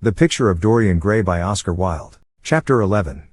The Picture of Dorian Gray by Oscar Wilde. Chapter 11.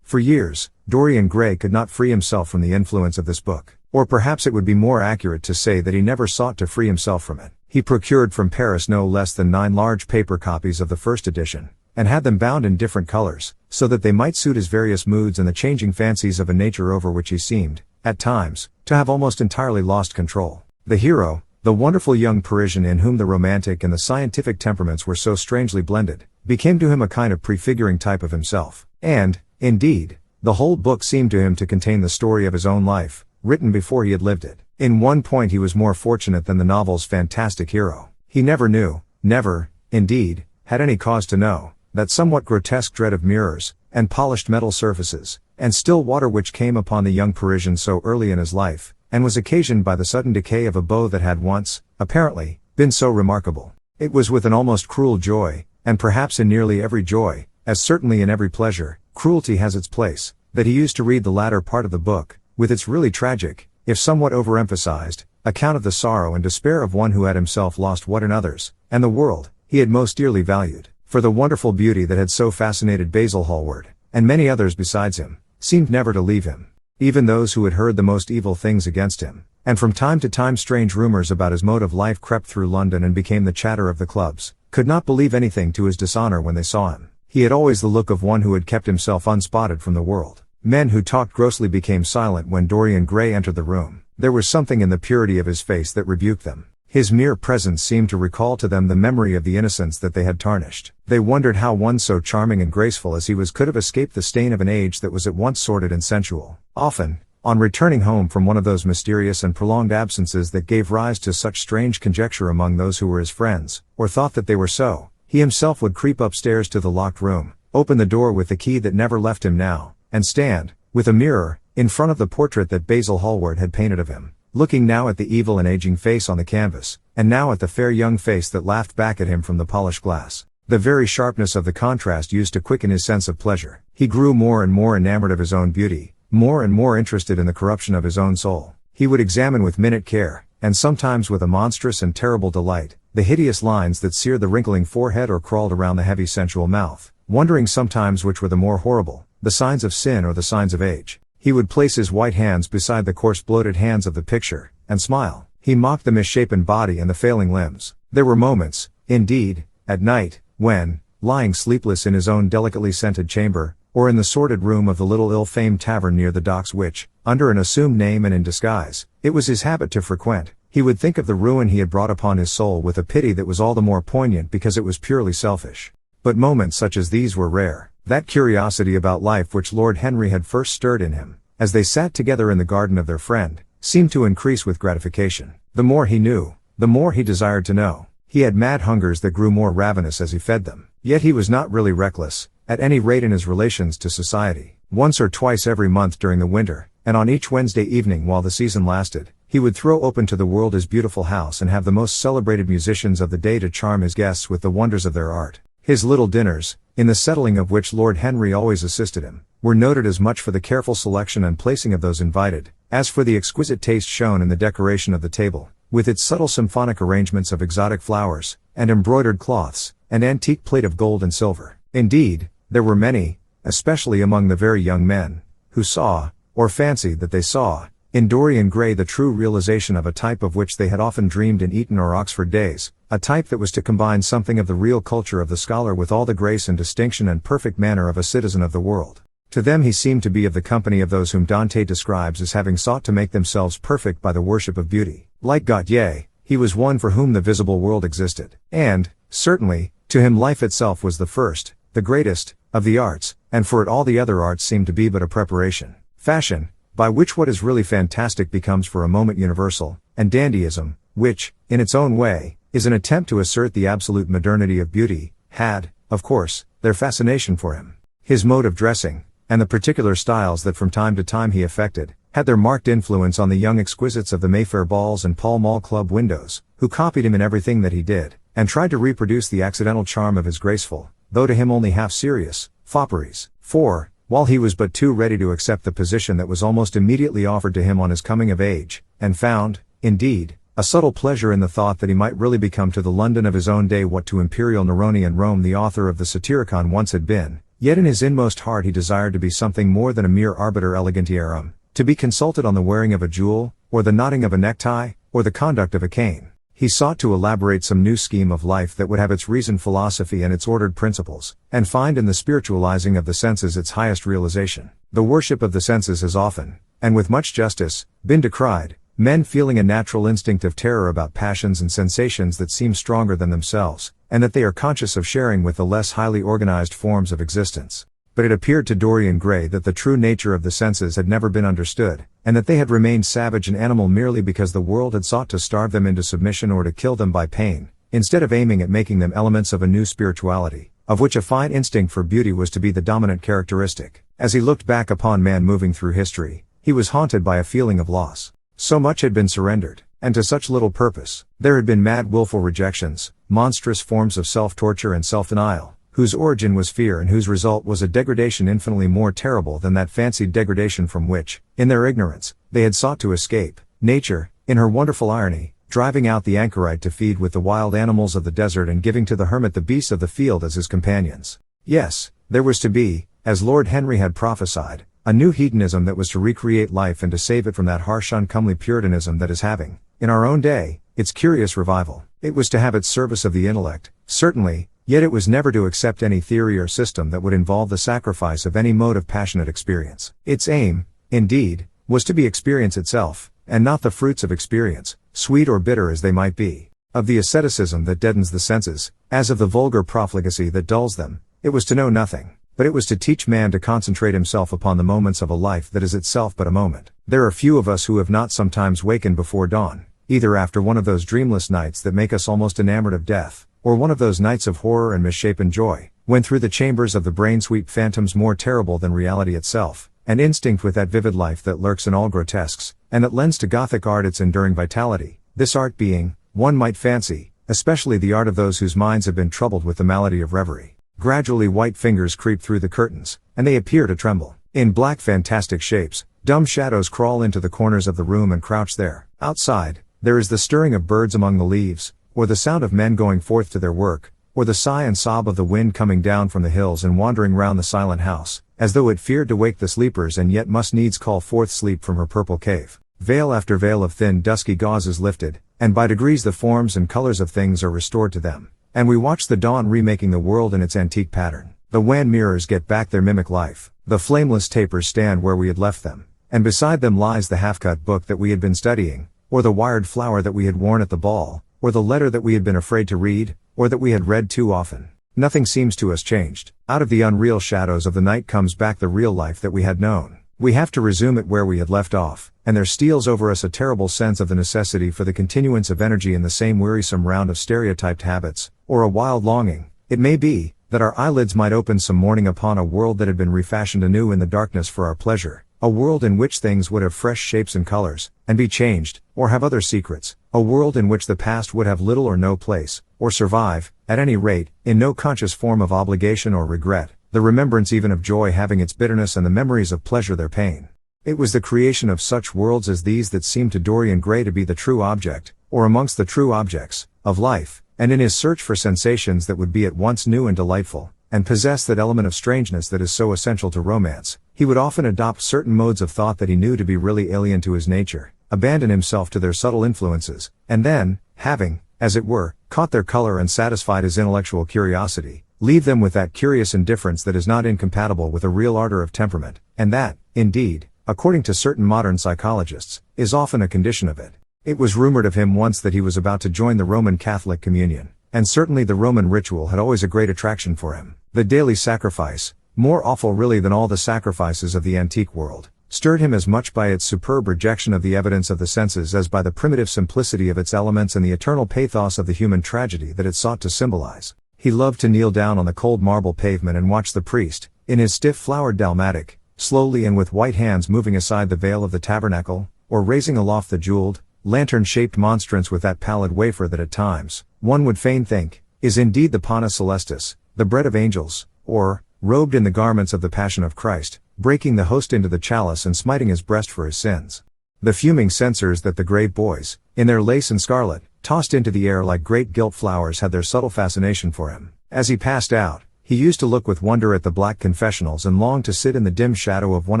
For years, Dorian Gray could not free himself from the influence of this book. Or perhaps it would be more accurate to say that he never sought to free himself from it. He procured from Paris no less than 9 large paper copies of the first edition, and had them bound in different colors, so that they might suit his various moods and the changing fancies of a nature over which he seemed, at times, to have almost entirely lost control. The hero, the wonderful young Parisian in whom the romantic and the scientific temperaments were so strangely blended, became to him a kind of prefiguring type of himself. And, indeed, the whole book seemed to him to contain the story of his own life, written before he had lived it. In one point he was more fortunate than the novel's fantastic hero. He never knew, never, indeed, had any cause to know, that somewhat grotesque dread of mirrors, and polished metal surfaces, and still water which came upon the young Parisian so early in his life, and was occasioned by the sudden decay of a beau that had once, apparently, been so remarkable. It was with an almost cruel joy, and perhaps in nearly every joy, as certainly in every pleasure, cruelty has its place, that he used to read the latter part of the book, with its really tragic, if somewhat overemphasized, account of the sorrow and despair of one who had himself lost what in others, and the world, he had most dearly valued. For the wonderful beauty that had so fascinated Basil Hallward, and many others besides him, seemed never to leave him. Even those who had heard the most evil things against him, and from time to time strange rumors about his mode of life crept through London and became the chatter of the clubs, could not believe anything to his dishonor when they saw him. He had always the look of one who had kept himself unspotted from the world. Men who talked grossly became silent when Dorian Gray entered the room. There was something in the purity of his face that rebuked them. His mere presence seemed to recall to them the memory of the innocence that they had tarnished. They wondered how one so charming and graceful as he was could have escaped the stain of an age that was at once sordid and sensual. Often, on returning home from one of those mysterious and prolonged absences that gave rise to such strange conjecture among those who were his friends, or thought that they were so, he himself would creep upstairs to the locked room, open the door with the key that never left him now, and stand, with a mirror, in front of the portrait that Basil Hallward had painted of him, looking now at the evil and aging face on the canvas, and now at the fair young face that laughed back at him from the polished glass. The very sharpness of the contrast used to quicken his sense of pleasure. He grew more and more enamored of his own beauty, more and more interested in the corruption of his own soul. He would examine with minute care, and sometimes with a monstrous and terrible delight, the hideous lines that seared the wrinkling forehead or crawled around the heavy sensual mouth, wondering sometimes which were the more horrible, the signs of sin or the signs of age. He would place his white hands beside the coarse bloated hands of the picture, and smile. He mocked the misshapen body and the failing limbs. There were moments, indeed, at night, when, lying sleepless in his own delicately scented chamber, or in the sordid room of the little ill-famed tavern near the docks which, under an assumed name and in disguise, it was his habit to frequent, he would think of the ruin he had brought upon his soul with a pity that was all the more poignant because it was purely selfish. But moments such as these were rare. That curiosity about life which Lord Henry had first stirred in him, as they sat together in the garden of their friend, seemed to increase with gratification. The more he knew, the more he desired to know. He had mad hungers that grew more ravenous as he fed them. Yet he was not really reckless, at any rate in his relations to society. Once or twice every month during the winter, and on each Wednesday evening while the season lasted, he would throw open to the world his beautiful house and have the most celebrated musicians of the day to charm his guests with the wonders of their art. His little dinners, in the settling of which Lord Henry always assisted him, were noted as much for the careful selection and placing of those invited, as for the exquisite taste shown in the decoration of the table, with its subtle symphonic arrangements of exotic flowers, and embroidered cloths, and antique plate of gold and silver. Indeed, there were many, especially among the very young men, who saw, or fancied that they saw, in Dorian Gray the true realization of a type of which they had often dreamed in Eton or Oxford days, a type that was to combine something of the real culture of the scholar with all the grace and distinction and perfect manner of a citizen of the world. To them he seemed to be of the company of those whom Dante describes as having sought to make themselves perfect by the worship of beauty. Like Gautier, he was one for whom the visible world existed. And, certainly, to him life itself was the first, the greatest, of the arts, and for it all the other arts seemed to be but a preparation. Fashion, by which what is really fantastic becomes for a moment universal, and dandyism, which, in its own way, is an attempt to assert the absolute modernity of beauty, had, of course, their fascination for him. His mode of dressing, and the particular styles that from time to time he affected, had their marked influence on the young exquisites of the Mayfair balls and Pall Mall club windows, who copied him in everything that he did, and tried to reproduce the accidental charm of his graceful, though to him only half-serious, fopperies. For, while he was but too ready to accept the position that was almost immediately offered to him on his coming of age, and found, indeed, a subtle pleasure in the thought that he might really become to the London of his own day what to imperial Neronian Rome the author of the Satyricon once had been, yet in his inmost heart he desired to be something more than a mere arbiter elegantiarum, to be consulted on the wearing of a jewel, or the knotting of a necktie, or the conduct of a cane. He sought to elaborate some new scheme of life that would have its reasoned philosophy and its ordered principles, and find in the spiritualizing of the senses its highest realization. The worship of the senses has often, and with much justice, been decried, men feeling a natural instinct of terror about passions and sensations that seem stronger than themselves, and that they are conscious of sharing with the less highly organized forms of existence. But it appeared to Dorian Gray that the true nature of the senses had never been understood, and that they had remained savage and animal merely because the world had sought to starve them into submission or to kill them by pain, instead of aiming at making them elements of a new spirituality, of which a fine instinct for beauty was to be the dominant characteristic. As he looked back upon man moving through history, he was haunted by a feeling of loss. So much had been surrendered, and to such little purpose. There had been mad willful rejections, monstrous forms of self-torture and self-denial, whose origin was fear and whose result was a degradation infinitely more terrible than that fancied degradation from which, in their ignorance, they had sought to escape. Nature, in her wonderful irony, driving out the anchorite to feed with the wild animals of the desert and giving to the hermit the beasts of the field as his companions. Yes, there was to be, as Lord Henry had prophesied, a new hedonism that was to recreate life and to save it from that harsh uncomely puritanism that is having, in our own day, its curious revival. It was to have its service of the intellect, certainly, yet it was never to accept any theory or system that would involve the sacrifice of any mode of passionate experience. Its aim, indeed, was to be experience itself, and not the fruits of experience, sweet or bitter as they might be. Of the asceticism that deadens the senses, as of the vulgar profligacy that dulls them, it was to know nothing. But it was to teach man to concentrate himself upon the moments of a life that is itself but a moment. There are few of us who have not sometimes wakened before dawn, either after one of those dreamless nights that make us almost enamored of death, or one of those nights of horror and misshapen joy, when through the chambers of the brain sweep phantoms more terrible than reality itself, and instinct with that vivid life that lurks in all grotesques, and that lends to Gothic art its enduring vitality, this art being, one might fancy, especially the art of those whose minds have been troubled with the malady of reverie. Gradually white fingers creep through the curtains, and they appear to tremble. In black fantastic shapes, dumb shadows crawl into the corners of the room and crouch there. Outside, there is the stirring of birds among the leaves, or the sound of men going forth to their work, or the sigh and sob of the wind coming down from the hills and wandering round the silent house, as though it feared to wake the sleepers and yet must needs call forth sleep from her purple cave. Veil after veil of thin dusky gauze is lifted, and by degrees the forms and colors of things are restored to them. And we watch the dawn remaking the world in its antique pattern. The wan mirrors get back their mimic life, the flameless tapers stand where we had left them, and beside them lies the half-cut book that we had been studying, or the wired flower that we had worn at the ball, or the letter that we had been afraid to read, or that we had read too often. Nothing seems to us changed. Out of the unreal shadows of the night comes back the real life that we had known. We have to resume it where we had left off, and there steals over us a terrible sense of the necessity for the continuance of energy in the same wearisome round of stereotyped habits, or a wild longing, it may be, that our eyelids might open some morning upon a world that had been refashioned anew in the darkness for our pleasure, a world in which things would have fresh shapes and colors, and be changed, or have other secrets, a world in which the past would have little or no place, or survive, at any rate, in no conscious form of obligation or regret, the remembrance even of joy having its bitterness and the memories of pleasure their pain. It was the creation of such worlds as these that seemed to Dorian Gray to be the true object, or amongst the true objects, of life, and in his search for sensations that would be at once new and delightful, and possess that element of strangeness that is so essential to romance, he would often adopt certain modes of thought that he knew to be really alien to his nature, abandon himself to their subtle influences, and then, having, as it were, caught their color and satisfied his intellectual curiosity, leave them with that curious indifference that is not incompatible with a real ardor of temperament, and that, indeed, according to certain modern psychologists, is often a condition of it. It was rumored of him once that he was about to join the Roman Catholic communion, and certainly the Roman ritual had always a great attraction for him. The daily sacrifice, more awful really than all the sacrifices of the antique world, stirred him as much by its superb rejection of the evidence of the senses as by the primitive simplicity of its elements and the eternal pathos of the human tragedy that it sought to symbolize. He loved to kneel down on the cold marble pavement and watch the priest, in his stiff flowered dalmatic, slowly and with white hands moving aside the veil of the tabernacle, or raising aloft the jeweled, lantern-shaped monstrance with that pallid wafer that at times, one would fain think, is indeed the Pana Celestis, the bread of angels, or, robed in the garments of the Passion of Christ, breaking the host into the chalice and smiting his breast for his sins. The fuming censers that the grave boys, in their lace and scarlet, tossed into the air like great gilt flowers had their subtle fascination for him. As he passed out, he used to look with wonder at the black confessionals and long to sit in the dim shadow of one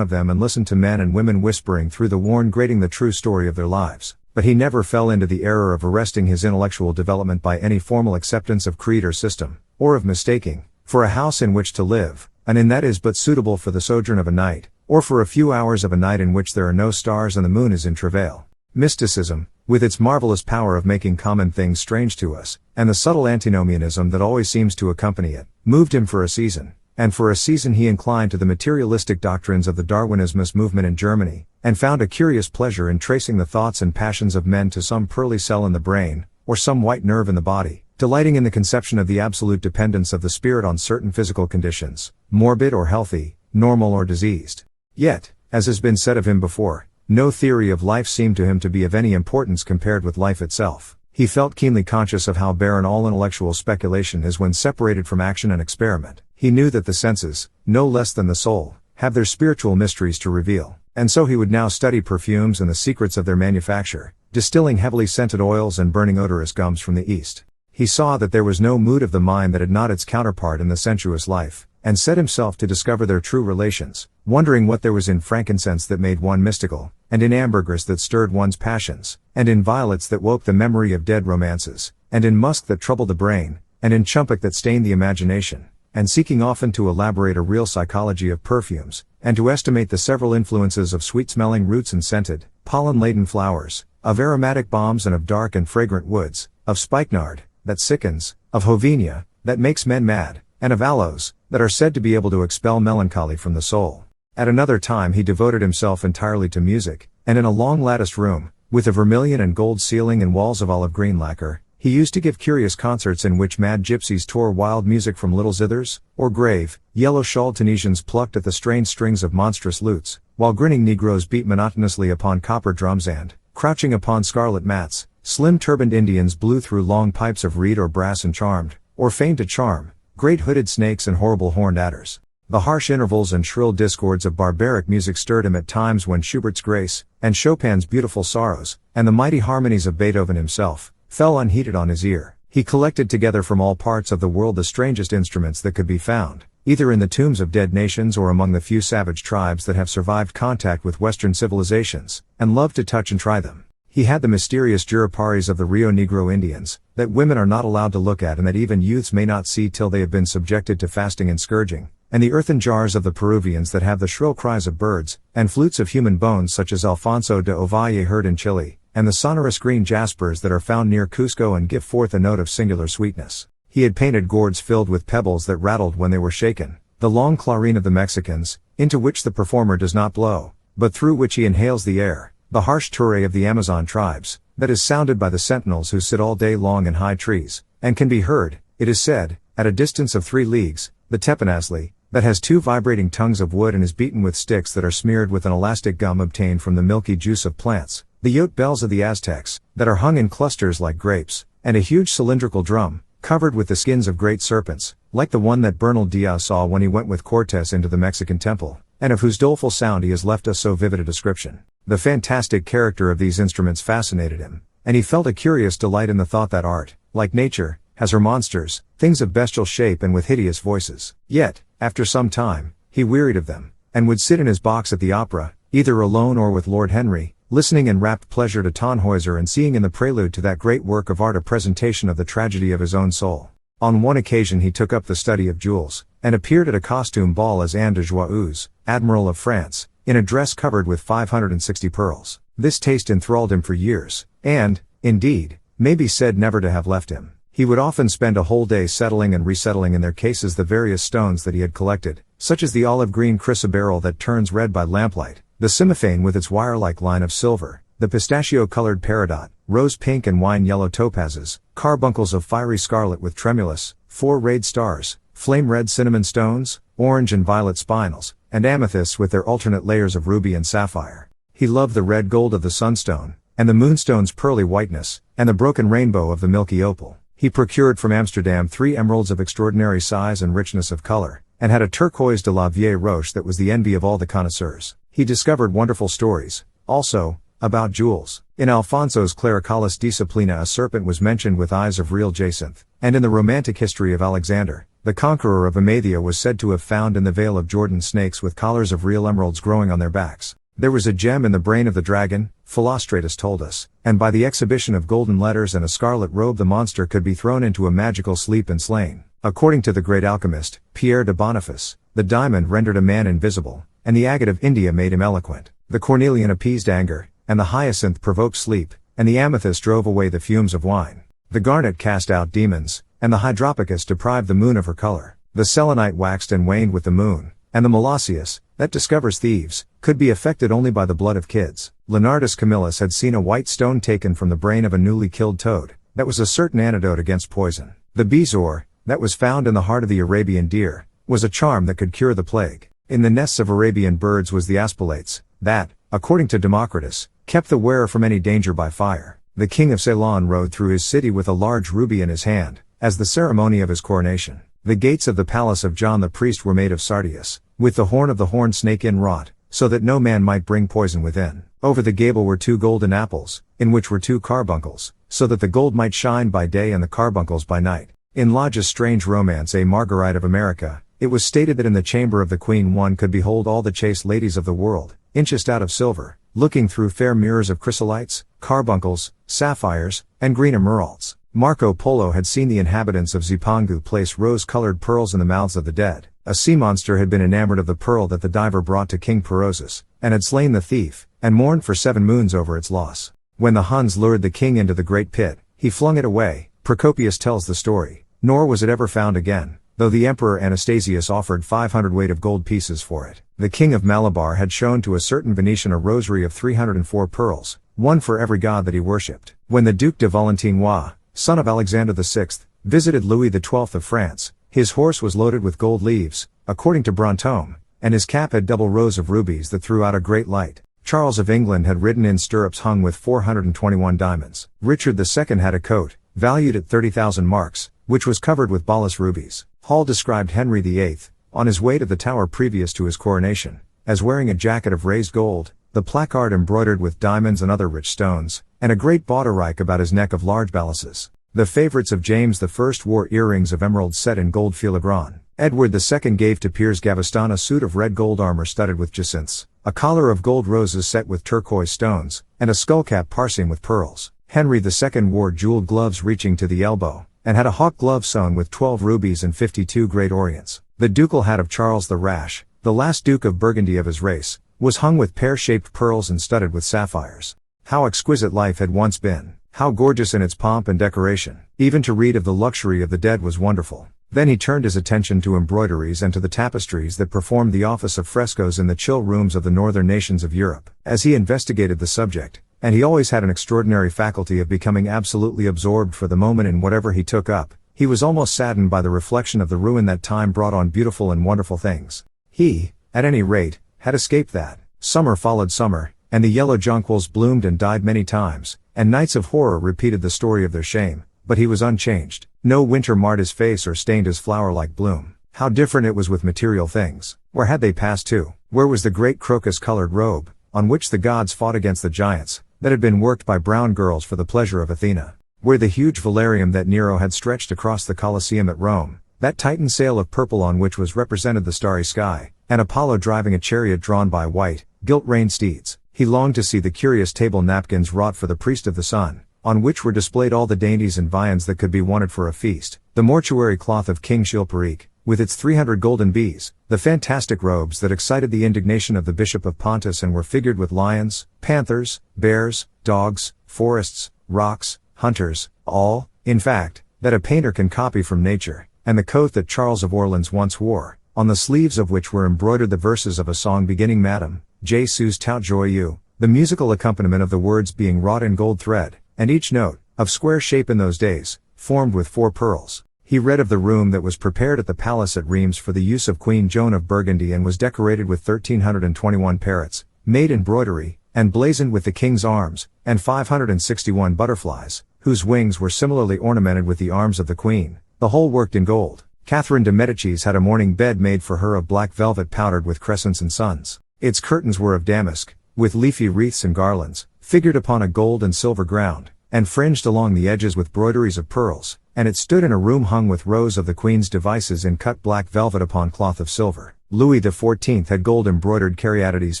of them and listen to men and women whispering through the worn grating the true story of their lives. But he never fell into the error of arresting his intellectual development by any formal acceptance of creed or system, or of mistaking, for a house in which to live, an inn that is but suitable for the sojourn of a night, or for a few hours of a night in which there are no stars and the moon is in travail. Mysticism, with its marvelous power of making common things strange to us, and the subtle antinomianism that always seems to accompany it, moved him for a season, and for a season he inclined to the materialistic doctrines of the Darwinismus movement in Germany, and found a curious pleasure in tracing the thoughts and passions of men to some pearly cell in the brain, or some white nerve in the body, delighting in the conception of the absolute dependence of the spirit on certain physical conditions, morbid or healthy, normal or diseased. Yet, as has been said of him before, no theory of life seemed to him to be of any importance compared with life itself. He felt keenly conscious of how barren all intellectual speculation is when separated from action and experiment. He knew that the senses, no less than the soul, have their spiritual mysteries to reveal, and so he would now study perfumes and the secrets of their manufacture, distilling heavily scented oils and burning odorous gums from the East. He saw that there was no mood of the mind that had not its counterpart in the sensuous life, and set himself to discover their true relations, wondering what there was in frankincense that made one mystical, and in ambergris that stirred one's passions, and in violets that woke the memory of dead romances, and in musk that troubled the brain, and in champak that stained the imagination, and seeking often to elaborate a real psychology of perfumes, and to estimate the several influences of sweet-smelling roots and scented, pollen-laden flowers, of aromatic balms and of dark and fragrant woods, of spikenard, that sickens, of hovenia, that makes men mad, and of aloes, that are said to be able to expel melancholy from the soul. At another time he devoted himself entirely to music, and in a long latticed room, with a vermilion and gold ceiling and walls of olive green lacquer, he used to give curious concerts in which mad gypsies tore wild music from little zithers, or grave, yellow-shawled Tunisians plucked at the strained strings of monstrous lutes, while grinning Negroes beat monotonously upon copper drums and, crouching upon scarlet mats, slim turbaned Indians blew through long pipes of reed or brass and charmed, or feigned to charm, great hooded snakes and horrible horned adders. The harsh intervals and shrill discords of barbaric music stirred him at times when Schubert's Grace, and Chopin's Beautiful Sorrows, and the mighty harmonies of Beethoven himself, fell unheeded on his ear. He collected together from all parts of the world the strangest instruments that could be found, either in the tombs of dead nations or among the few savage tribes that have survived contact with Western civilizations, and loved to touch and try them. He had the mysterious juriparis of the Rio Negro Indians, that women are not allowed to look at and that even youths may not see till they have been subjected to fasting and scourging, and the earthen jars of the Peruvians that have the shrill cries of birds, and flutes of human bones such as Alfonso de Ovalle heard in Chile, and the sonorous green jaspers that are found near Cusco and give forth a note of singular sweetness. He had painted gourds filled with pebbles that rattled when they were shaken, the long clarine of the Mexicans, into which the performer does not blow, but through which he inhales the air, the harsh ture of the Amazon tribes, that is sounded by the sentinels who sit all day long in high trees, and can be heard, it is said, at a distance of 3 leagues, the teponazli, that has 2 vibrating tongues of wood and is beaten with sticks that are smeared with an elastic gum obtained from the milky juice of plants, the yote bells of the Aztecs, that are hung in clusters like grapes, and a huge cylindrical drum, covered with the skins of great serpents, like the one that Bernal Diaz saw when he went with Cortes into the Mexican temple, and of whose doleful sound he has left us so vivid a description. The fantastic character of these instruments fascinated him, and he felt a curious delight in the thought that art, like nature, has her monsters, things of bestial shape and with hideous voices. Yet, after some time, he wearied of them, and would sit in his box at the opera, either alone or with Lord Henry, listening in rapt pleasure to Tannhäuser and seeing in the prelude to that great work of art a presentation of the tragedy of his own soul. On one occasion he took up the study of jewels, and appeared at a costume ball as Anne de Joyeuse, Admiral of France, in a dress covered with 560 pearls. This taste enthralled him for years, and, indeed, may be said never to have left him. He would often spend a whole day settling and resettling in their cases the various stones that he had collected, such as the olive-green chrysoberyl that turns red by lamplight, the cymophane with its wire-like line of silver, the pistachio-colored peridot, rose-pink and wine-yellow topazes, carbuncles of fiery scarlet with tremulous, 4-rayed stars, flame-red cinnamon stones, orange and violet spinels, and amethysts with their alternate layers of ruby and sapphire. He loved the red gold of the sunstone, and the moonstone's pearly whiteness, and the broken rainbow of the milky opal. He procured from Amsterdam 3 emeralds of extraordinary size and richness of color, and had a turquoise de la Vieille Roche that was the envy of all the connoisseurs. He discovered wonderful stories, also, About jewels. In Alfonso's Clericalis Disciplina a serpent was mentioned with eyes of real jacinth, and in the romantic history of Alexander, the conqueror of Amathia was said to have found in the Vale of Jordan snakes with collars of real emeralds growing on their backs. There was a gem in the brain of the dragon, Philostratus told us, and by the exhibition of golden letters and a scarlet robe the monster could be thrown into a magical sleep and slain. According to the great alchemist, Pierre de Boniface, the diamond rendered a man invisible, and the agate of India made him eloquent. The cornelian appeased anger, and the hyacinth provoked sleep, and the amethyst drove away the fumes of wine. The garnet cast out demons, and the hydropicus deprived the moon of her color. The selenite waxed and waned with the moon, and the molosseus, that discovers thieves, could be affected only by the blood of kids. Leonardus Camillus had seen a white stone taken from the brain of a newly killed toad. That was a certain antidote against poison. The bezoar, that was found in the heart of the Arabian deer, was a charm that could cure the plague. In the nests of Arabian birds was the aspilates, that, according to Democritus, kept the wearer from any danger by fire. The king of Ceylon rode through his city with a large ruby in his hand, as the ceremony of his coronation. The gates of the palace of John the priest were made of sardius, with the horn of the horned snake inwrought, so that no man might bring poison within. Over the gable were 2 golden apples, in which were 2 carbuncles, so that the gold might shine by day and the carbuncles by night. In Lodge's strange romance A Marguerite of America, it was stated that in the chamber of the queen one could behold all the chaste ladies of the world, inchest out of silver, looking through fair mirrors of chrysolites, carbuncles, sapphires, and green emeralds. Marco Polo had seen the inhabitants of Zipangu place rose-colored pearls in the mouths of the dead. A sea monster had been enamored of the pearl that the diver brought to King Perosus, and had slain the thief, and mourned for 7 moons over its loss. When the Huns lured the king into the great pit, he flung it away. Procopius tells the story, nor was it ever found again, though the Emperor Anastasius offered 500 weight of gold pieces for it. The king of Malabar had shown to a certain Venetian a rosary of 304 pearls, one for every god that he worshipped. When the Duc de Valentinois, son of Alexander VI, visited Louis XII of France, his horse was loaded with gold leaves, according to Brantome, and his cap had double rows of rubies that threw out a great light. Charles of England had ridden in stirrups hung with 421 diamonds. Richard II had a coat, valued at 30,000 marks, which was covered with Balas rubies. Hall described Henry VIII, on his way to the Tower previous to his coronation, as wearing a jacket of raised gold, the placard embroidered with diamonds and other rich stones, and a great bauderike about his neck of large balasses. The favorites of James I wore earrings of emeralds set in gold filigrane. Edward II gave to Piers Gaveston a suit of red gold armor studded with jacinths, a collar of gold roses set with turquoise stones, and a skullcap parsing with pearls. Henry II wore jeweled gloves reaching to the elbow, and had a hawk glove sewn with 12 rubies and 52 great orients. The ducal hat of Charles the Rash, the last Duke of Burgundy of his race, was hung with pear-shaped pearls and studded with sapphires. How exquisite life had once been, how gorgeous in its pomp and decoration. Even to read of the luxury of the dead was wonderful. Then he turned his attention to embroideries and to the tapestries that performed the office of frescoes in the chill rooms of the northern nations of Europe. As he investigated the subject, and he always had an extraordinary faculty of becoming absolutely absorbed for the moment in whatever he took up, he was almost saddened by the reflection of the ruin that time brought on beautiful and wonderful things. He, at any rate, had escaped that. Summer followed summer, and the yellow jonquils bloomed and died many times, and nights of horror repeated the story of their shame, but he was unchanged. No winter marred his face or stained his flower-like bloom. How different it was with material things. Where had they passed to? Where was the great crocus-colored robe, on which the gods fought against the giants, that had been worked by brown girls for the pleasure of Athena? Where the huge velarium that Nero had stretched across the Colosseum at Rome, that Titan sail of purple on which was represented the starry sky, and Apollo driving a chariot drawn by white, gilt-reined steeds? He longed to see the curious table napkins wrought for the priest of the sun, on which were displayed all the dainties and viands that could be wanted for a feast, the mortuary cloth of King Chilperic, with its 300 golden bees, the fantastic robes that excited the indignation of the Bishop of Pontus and were figured with lions, panthers, bears, dogs, forests, rocks, hunters, all, in fact, that a painter can copy from nature, and the coat that Charles of Orleans once wore, on the sleeves of which were embroidered the verses of a song beginning Madame, Je suis tout joyeux, the musical accompaniment of the words being wrought in gold thread, and each note, of square shape in those days, formed with 4 pearls. He read of the room that was prepared at the palace at Reims for the use of Queen Joan of Burgundy and was decorated with 1,321 parrots, made in broidery, and blazoned with the king's arms, and 561 butterflies, whose wings were similarly ornamented with the arms of the queen, the whole worked in gold. Catherine de Medicis had a morning bed made for her of black velvet powdered with crescents and suns. Its curtains were of damask, with leafy wreaths and garlands, figured upon a gold and silver ground, and fringed along the edges with broideries of pearls, and it stood in a room hung with rows of the Queen's devices in cut black velvet upon cloth of silver. Louis XIV had gold-embroidered caryatides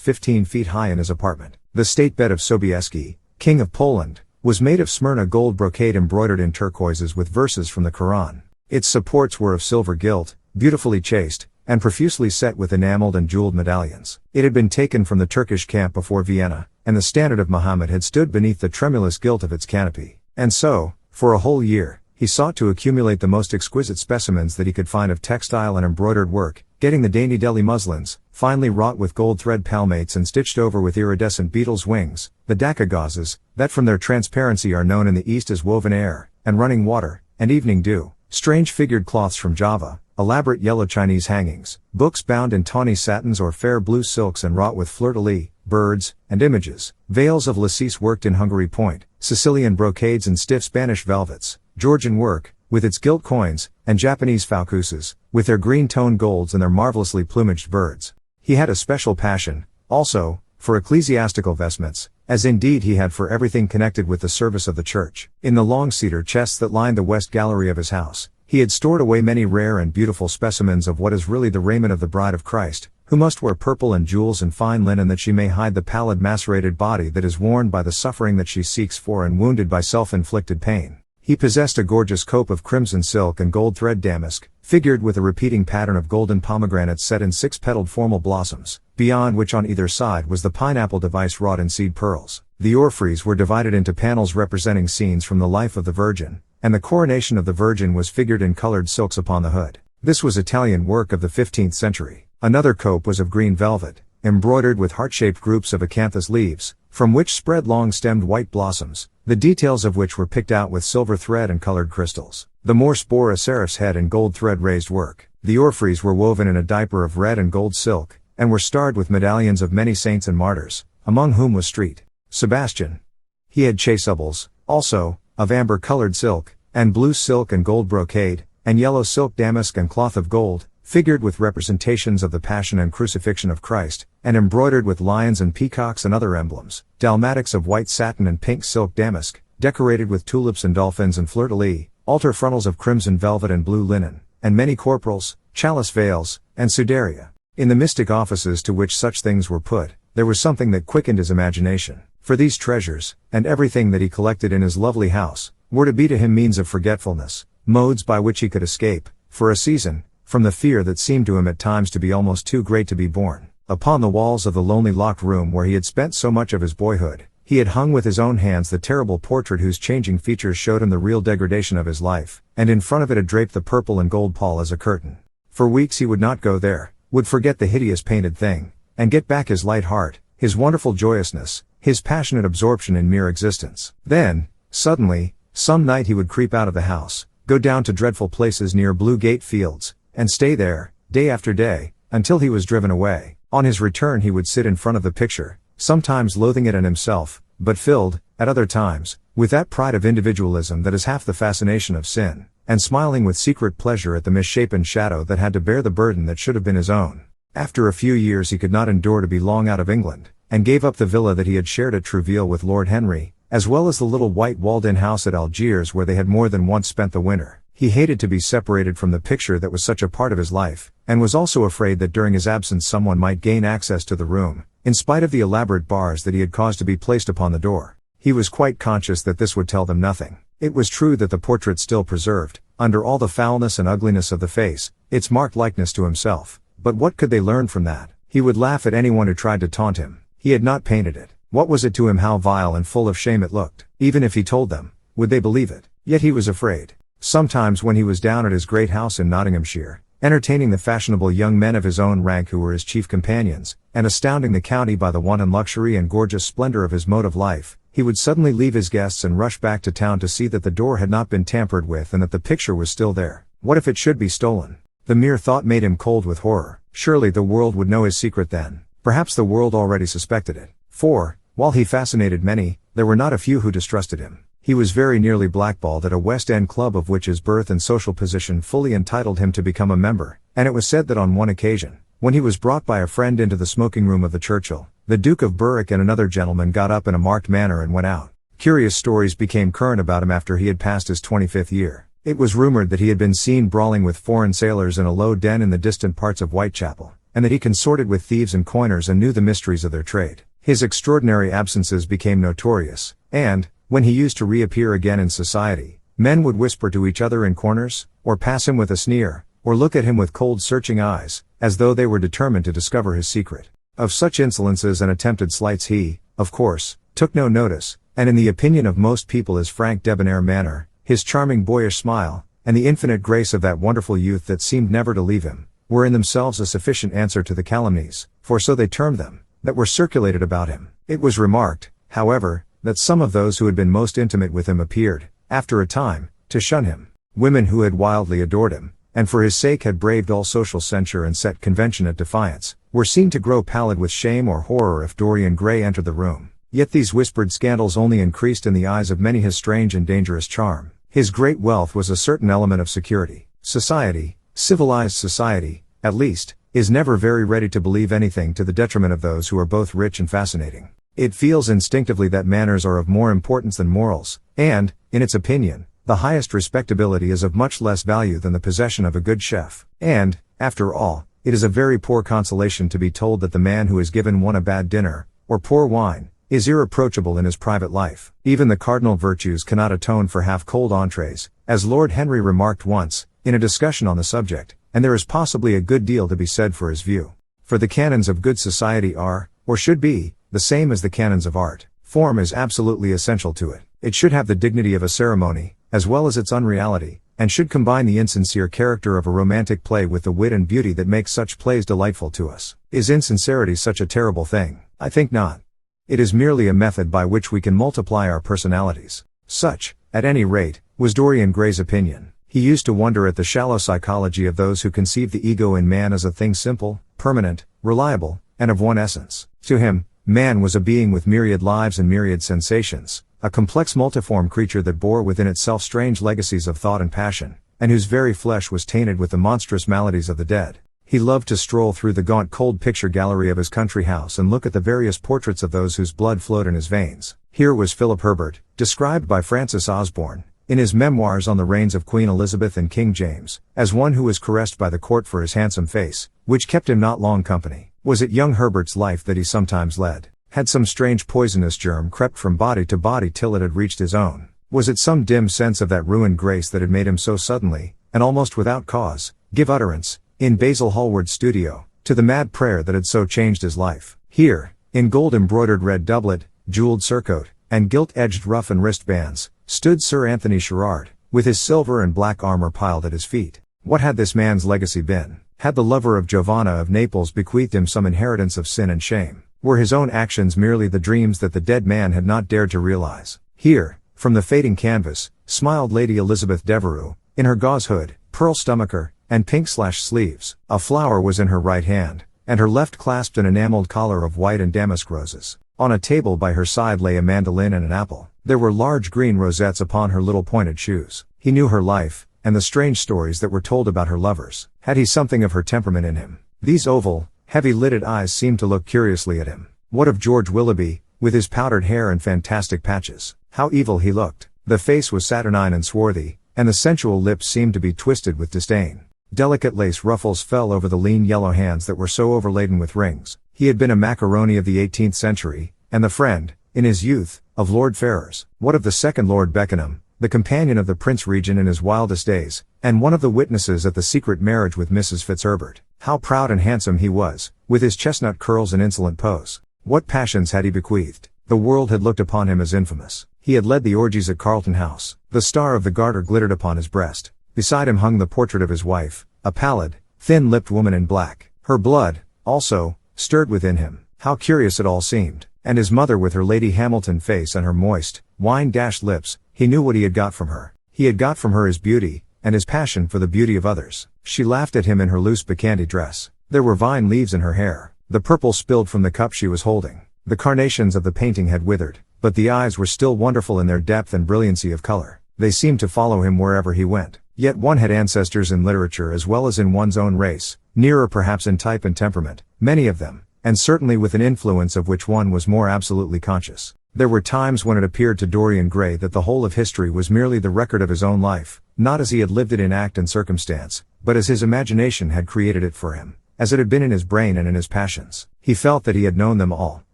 15 feet high in his apartment. The state bed of Sobieski, King of Poland, was made of Smyrna gold brocade embroidered in turquoises with verses from the Quran. Its supports were of silver gilt, beautifully chased, and profusely set with enameled and jeweled medallions. It had been taken from the Turkish camp before Vienna, and the standard of Muhammad had stood beneath the tremulous gilt of its canopy. And so, for a whole year, he sought to accumulate the most exquisite specimens that he could find of textile and embroidered work, getting the dainty Delhi muslins, finely wrought with gold thread palmates and stitched over with iridescent beetles' wings, the Dhaka gauzes, that from their transparency are known in the East as woven air, and running water, and evening dew, strange figured cloths from Java, elaborate yellow Chinese hangings, books bound in tawny satins or fair blue silks and wrought with fleur-de-lis, birds, and images, veils of lacis worked in Hungary point, Sicilian brocades and stiff Spanish velvets, Georgian work, with its gilt coins, and Japanese faucouses, with their green-toned golds and their marvelously plumaged birds. He had a special passion, also, for ecclesiastical vestments, as indeed he had for everything connected with the service of the church. In the long cedar chests that lined the west gallery of his house, he had stored away many rare and beautiful specimens of what is really the raiment of the bride of Christ, who must wear purple and jewels and fine linen that she may hide the pallid macerated body that is worn by the suffering that she seeks for and wounded by self-inflicted pain. He possessed a gorgeous cope of crimson silk and gold thread damask, figured with a repeating pattern of golden pomegranates set in 6-petaled formal blossoms, beyond which on either side was the pineapple device wrought in seed pearls. The orphreys were divided into panels representing scenes from the life of the Virgin, and the coronation of the Virgin was figured in colored silks upon the hood. This was Italian work of the 15th century. Another cope was of green velvet, embroidered with heart-shaped groups of acanthus leaves, from which spread long-stemmed white blossoms, the details of which were picked out with silver thread and colored crystals. The Morse bore a seraph's head in gold thread raised work. The orphreys were woven in a diaper of red and gold silk, and were starred with medallions of many saints and martyrs, among whom was St. Sebastian. He had chasubles, also, of amber-colored silk, and blue silk and gold brocade, and yellow silk damask and cloth of gold, figured with representations of the Passion and Crucifixion of Christ, and embroidered with lions and peacocks and other emblems, dalmatics of white satin and pink silk damask, decorated with tulips and dolphins and fleur-de-lis, altar frontals of crimson velvet and blue linen, and many corporals, chalice veils, and sudaria. In the mystic offices to which such things were put, there was something that quickened his imagination, for these treasures, and everything that he collected in his lovely house, were to be to him means of forgetfulness, modes by which he could escape, for a season, from the fear that seemed to him at times to be almost too great to be borne. Upon the walls of the lonely locked room where he had spent so much of his boyhood, he had hung with his own hands the terrible portrait whose changing features showed him the real degradation of his life, and in front of it had draped the purple and gold pall as a curtain. For weeks he would not go there, would forget the hideous painted thing, and get back his light heart, his wonderful joyousness, his passionate absorption in mere existence. Then, suddenly, some night he would creep out of the house, go down to dreadful places near Blue Gate Fields, and stay there, day after day, until he was driven away. On his return he would sit in front of the picture, sometimes loathing it and himself, but filled, at other times, with that pride of individualism that is half the fascination of sin, and smiling with secret pleasure at the misshapen shadow that had to bear the burden that should have been his own. After a few years he could not endure to be long out of England, and gave up the villa that he had shared at Trouville with Lord Henry, as well as the little white walled-in house at Algiers where they had more than once spent the winter. He hated to be separated from the picture that was such a part of his life, and was also afraid that during his absence someone might gain access to the room, in spite of the elaborate bars that he had caused to be placed upon the door. He was quite conscious that this would tell them nothing. It was true that the portrait still preserved, under all the foulness and ugliness of the face, its marked likeness to himself. But what could they learn from that? He would laugh at anyone who tried to taunt him. He had not painted it. What was it to him how vile and full of shame it looked? Even if he told them, would they believe it? Yet he was afraid. Sometimes when he was down at his great house in Nottinghamshire, entertaining the fashionable young men of his own rank who were his chief companions, and astounding the county by the wanton luxury and gorgeous splendor of his mode of life, he would suddenly leave his guests and rush back to town to see that the door had not been tampered with and that the picture was still there. What if it should be stolen? The mere thought made him cold with horror. Surely the world would know his secret then. Perhaps the world already suspected it. For, while he fascinated many, there were not a few who distrusted him. He was very nearly blackballed at a West End club of which his birth and social position fully entitled him to become a member, and it was said that on one occasion, when he was brought by a friend into the smoking room of the Churchill, the Duke of Berwick and another gentleman got up in a marked manner and went out. Curious stories became current about him after he had passed his 25th year. It was rumored that he had been seen brawling with foreign sailors in a low den in the distant parts of Whitechapel, and that he consorted with thieves and coiners and knew the mysteries of their trade. His extraordinary absences became notorious, and, when he used to reappear again in society, men would whisper to each other in corners, or pass him with a sneer, or look at him with cold searching eyes, as though they were determined to discover his secret. Of such insolences and attempted slights he, of course, took no notice, and in the opinion of most people his frank debonair manner, his charming boyish smile, and the infinite grace of that wonderful youth that seemed never to leave him, were in themselves a sufficient answer to the calumnies, for so they termed them, that were circulated about him. It was remarked, however, that some of those who had been most intimate with him appeared, after a time, to shun him. Women who had wildly adored him, and for his sake had braved all social censure and set convention at defiance, were seen to grow pallid with shame or horror if Dorian Gray entered the room. Yet these whispered scandals only increased in the eyes of many his strange and dangerous charm. His great wealth was a certain element of security. Society, civilized society, at least, is never very ready to believe anything to the detriment of those who are both rich and fascinating. It feels instinctively that manners are of more importance than morals, and, in its opinion, the highest respectability is of much less value than the possession of a good chef. And, after all, it is a very poor consolation to be told that the man who has given one a bad dinner, or poor wine, is irreproachable in his private life. Even the cardinal virtues cannot atone for half-cold entrees, as Lord Henry remarked once, in a discussion on the subject, and there is possibly a good deal to be said for his view. For the canons of good society are, or should be, the same as the canons of art. Form is absolutely essential to it. It should have the dignity of a ceremony, as well as its unreality, and should combine the insincere character of a romantic play with the wit and beauty that makes such plays delightful to us. Is insincerity such a terrible thing? I think not. It is merely a method by which we can multiply our personalities. Such, at any rate, was Dorian Gray's opinion. He used to wonder at the shallow psychology of those who conceive the ego in man as a thing simple, permanent, reliable, and of one essence. To him, man was a being with myriad lives and myriad sensations, a complex multiform creature that bore within itself strange legacies of thought and passion, and whose very flesh was tainted with the monstrous maladies of the dead. He loved to stroll through the gaunt cold picture gallery of his country house and look at the various portraits of those whose blood flowed in his veins. Here was Philip Herbert, described by Francis Osborne, in his memoirs on the reigns of Queen Elizabeth and King James, as one who was caressed by the court for his handsome face, which kept him not long company. Was it young Herbert's life that he sometimes led? Had some strange poisonous germ crept from body to body till it had reached his own? Was it some dim sense of that ruined grace that had made him so suddenly, and almost without cause, give utterance, in Basil Hallward's studio, to the mad prayer that had so changed his life? Here, in gold-embroidered red doublet, jeweled surcoat, and gilt-edged ruff and wristbands, stood Sir Anthony Sherard, with his silver and black armor piled at his feet. What had this man's legacy been? Had the lover of Giovanna of Naples bequeathed him some inheritance of sin and shame? Were his own actions merely the dreams that the dead man had not dared to realize? Here, from the fading canvas, smiled Lady Elizabeth Devereux, in her gauze hood, pearl stomacher, and pink-sleeves. A flower was in her right hand, and her left clasped an enameled collar of white and damask roses. On a table by her side lay a mandolin and an apple. There were large green rosettes upon her little pointed shoes. He knew her life, and the strange stories that were told about her lovers. Had he something of her temperament in him? These oval, heavy-lidded eyes seemed to look curiously at him. What of George Willoughby, with his powdered hair and fantastic patches? How evil he looked. The face was saturnine and swarthy, and the sensual lips seemed to be twisted with disdain. Delicate lace ruffles fell over the lean yellow hands that were so overladen with rings. He had been a macaroni of the 18th century, and the friend, in his youth, of Lord Ferrers. What of the second Lord Beckenham, the companion of the Prince Regent in his wildest days, and one of the witnesses at the secret marriage with Mrs. Fitzherbert? How proud and handsome he was, with his chestnut curls and insolent pose. What passions had he bequeathed? The world had looked upon him as infamous. He had led the orgies at Carlton House. The star of the Garter glittered upon his breast. Beside him hung the portrait of his wife, a pallid, thin-lipped woman in black. Her blood, also, stirred within him. How curious it all seemed. And his mother with her Lady Hamilton face and her moist, wine-dashed lips. He knew what he had got from her. He had got from her his beauty, and his passion for the beauty of others. She laughed at him in her loose bacchanti dress. There were vine leaves in her hair. The purple spilled from the cup she was holding. The carnations of the painting had withered, but the eyes were still wonderful in their depth and brilliancy of color. They seemed to follow him wherever he went. Yet one had ancestors in literature as well as in one's own race, nearer perhaps in type and temperament, many of them, and certainly with an influence of which one was more absolutely conscious. There were times when it appeared to Dorian Gray that the whole of history was merely the record of his own life, not as he had lived it in act and circumstance, but as his imagination had created it for him, as it had been in his brain and in his passions. He felt that he had known them all,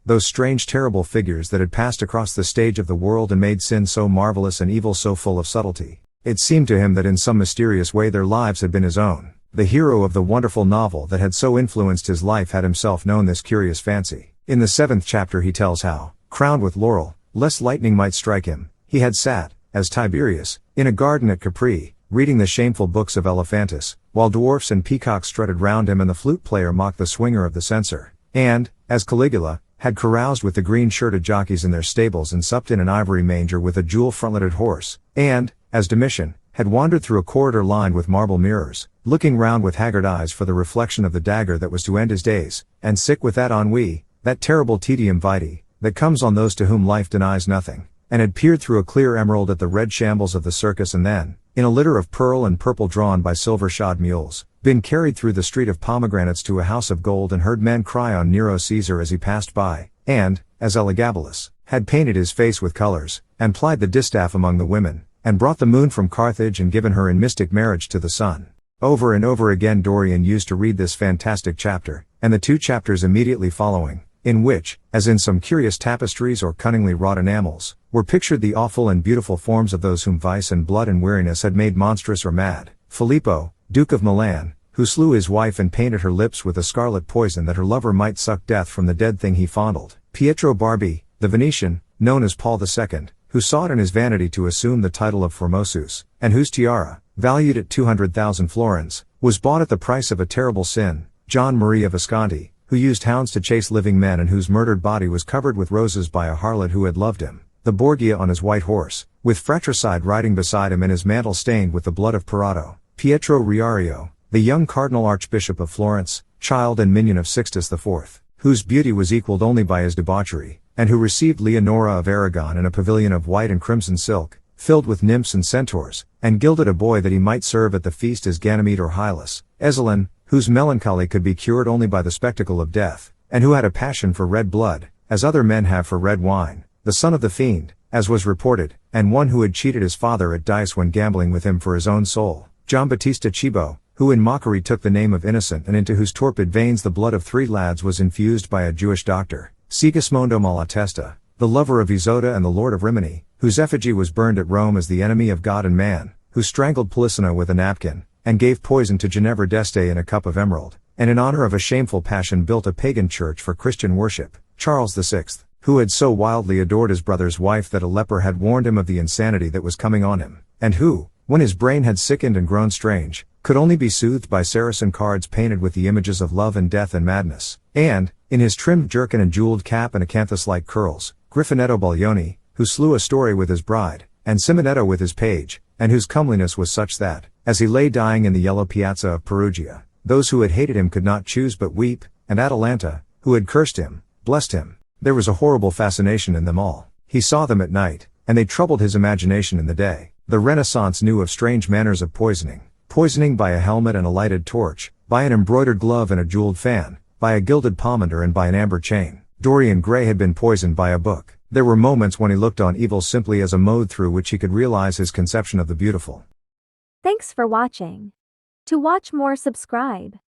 those strange terrible figures that had passed across the stage of the world and made sin so marvelous and evil so full of subtlety. It seemed to him that in some mysterious way their lives had been his own. The hero of the wonderful novel that had so influenced his life had himself known this curious fancy. In the 7th chapter he tells how, crowned with laurel, lest lightning might strike him, he had sat, as Tiberius, in a garden at Capri, reading the shameful books of Elephantis, while dwarfs and peacocks strutted round him and the flute player mocked the swinger of the censer, and, as Caligula, had caroused with the green-shirted jockeys in their stables and supped in an ivory manger with a jewel-frontleted horse, and, as Domitian, had wandered through a corridor lined with marble mirrors, looking round with haggard eyes for the reflection of the dagger that was to end his days, and sick with that ennui, that terrible tedium vitae, that comes on those to whom life denies nothing, and had peered through a clear emerald at the red shambles of the circus and then, in a litter of pearl and purple drawn by silver-shod mules, been carried through the street of pomegranates to a house of gold and heard men cry on Nero Caesar as he passed by, and, as Elagabalus, had painted his face with colors, and plied the distaff among the women, and brought the moon from Carthage and given her in mystic marriage to the sun. Over and over again Dorian used to read this fantastic chapter, and the 2 chapters immediately following, in which, as in some curious tapestries or cunningly wrought enamels, were pictured the awful and beautiful forms of those whom vice and blood and weariness had made monstrous or mad. Filippo, Duke of Milan, who slew his wife and painted her lips with a scarlet poison that her lover might suck death from the dead thing he fondled. Pietro Barbi, the Venetian, known as Paul II, who sought in his vanity to assume the title of Formosus, and whose tiara, valued at 200,000 florins, was bought at the price of a terrible sin. John Maria Visconti, who used hounds to chase living men and whose murdered body was covered with roses by a harlot who had loved him. The Borgia on his white horse, with fratricide riding beside him and his mantle stained with the blood of Perato. Pietro Riario, the young Cardinal Archbishop of Florence, child and minion of Sixtus IV, whose beauty was equalled only by his debauchery, and who received Leonora of Aragon in a pavilion of white and crimson silk, filled with nymphs and centaurs, and gilded a boy that he might serve at the feast as Ganymede or Hylas. Ezelin, whose melancholy could be cured only by the spectacle of death, and who had a passion for red blood, as other men have for red wine, the son of the fiend, as was reported, and one who had cheated his father at dice when gambling with him for his own soul. John Battista Cibo, who in mockery took the name of innocent and into whose torpid veins the blood of 3 lads was infused by a Jewish doctor. Sigismondo Malatesta, the lover of Isotta and the lord of Rimini, whose effigy was burned at Rome as the enemy of God and man, who strangled Polissena with a napkin, and gave poison to Ginevra d'Este in a cup of emerald, and in honor of a shameful passion built a pagan church for Christian worship. Charles VI, who had so wildly adored his brother's wife that a leper had warned him of the insanity that was coming on him, and who, when his brain had sickened and grown strange, could only be soothed by Saracen cards painted with the images of love and death and madness, and, in his trimmed jerkin and jeweled cap and acanthus-like curls, Griffinetto Baglioni, who slew a story with his bride, and Simonetto with his page, and whose comeliness was such that, as he lay dying in the yellow piazza of Perugia, those who had hated him could not choose but weep, and Atalanta, who had cursed him, blessed him. There was a horrible fascination in them all. He saw them at night, and they troubled his imagination in the day. The Renaissance knew of strange manners of poisoning by a helmet and a lighted torch, by an embroidered glove and a jeweled fan, by a gilded pomander and by an amber chain. Dorian Gray had been poisoned by a book. There were moments when he looked on evil simply as a mode through which he could realize his conception of the beautiful. Thanks for watching. To watch more, subscribe.